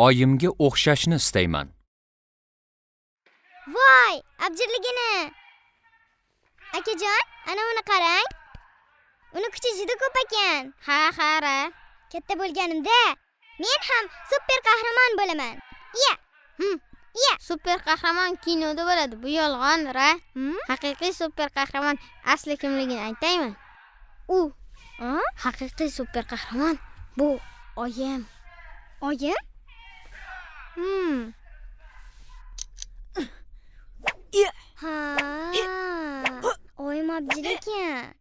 oyimga o'xshashni istayman. Voy, abjirligini. Akajon, ana uni qarang. Uni kuchi juda ko'p ekan. Ha, qara. Katta bo'lganimda men ham super qahramon bo'laman. Iya. Super qahramon kinoda bo'ladi. Bu yolg'on, ra. Haqiqiy super qahramon asli kimligini aytaymi? Haqiqiy super qahramon bu oyim. Oyim? Ha. Oyim abjir ekan.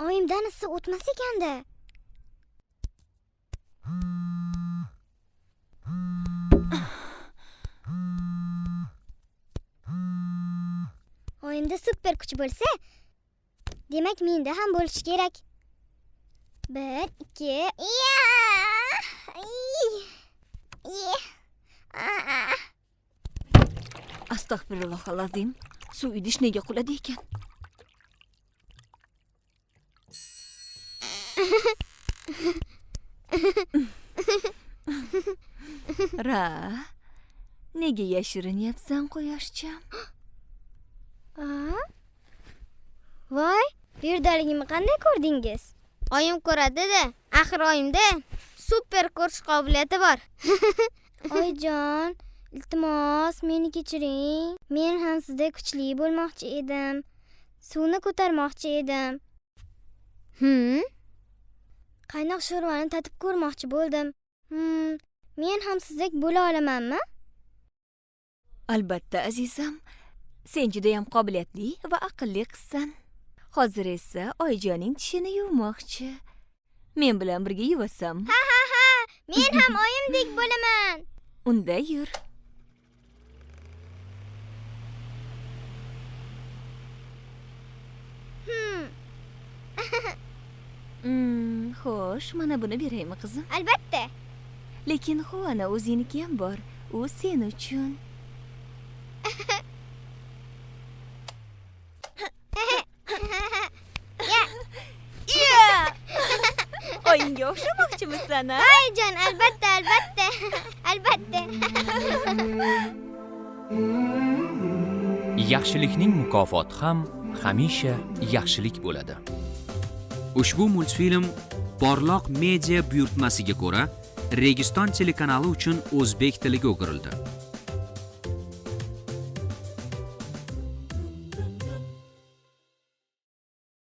Oyimdan issiq o'tmas ekanda. Oyimda super kuch bo'lsa, demak menda ham bo'lishi kerak. 1, 2. Astagfirullahalazim. Suv idish nega quladi ekan? Ra, nega yashirinyapsan quyoshcham? Voy, yerdaligimni qanday ko'rdingiz? Oyim ko'radi-da. Axir oyimda super ko'rish qobiliyati bor. Oyijon, iltimos, meni kechiring. Men ham sizda kuchli bo'lmoqchi edim. Suvni ko'tarmoqchi edim. Qaynoq sho'rvani tatib ko'rmoqchi bo'ldim. Men ham sizdek bo'la olamanmi? Albatta azizam. Sen juda ham qobiliyatli va aqlli qizsan. Hozir esa oyijoning tishini yuvmoqchi. Men bilan birga yuvasam. Ha. Men ham oyimdek bo'laman. Unda yur. Xo'sh, mana buni beraymi qizim? Albatta. Lekin ana o'zingniki ham bor. U sen uchun. Oyinga o'xshamoqchimisan, ha? Oyijon, albatta. Albatta. Yaxshilikning mukofoti ham hamisha yaxshilik bo'ladi. Ushbu multfilm Porloq media buyurtmasiga ko'ra Registon telekanali uchun o'zbek tiliga o'girildi.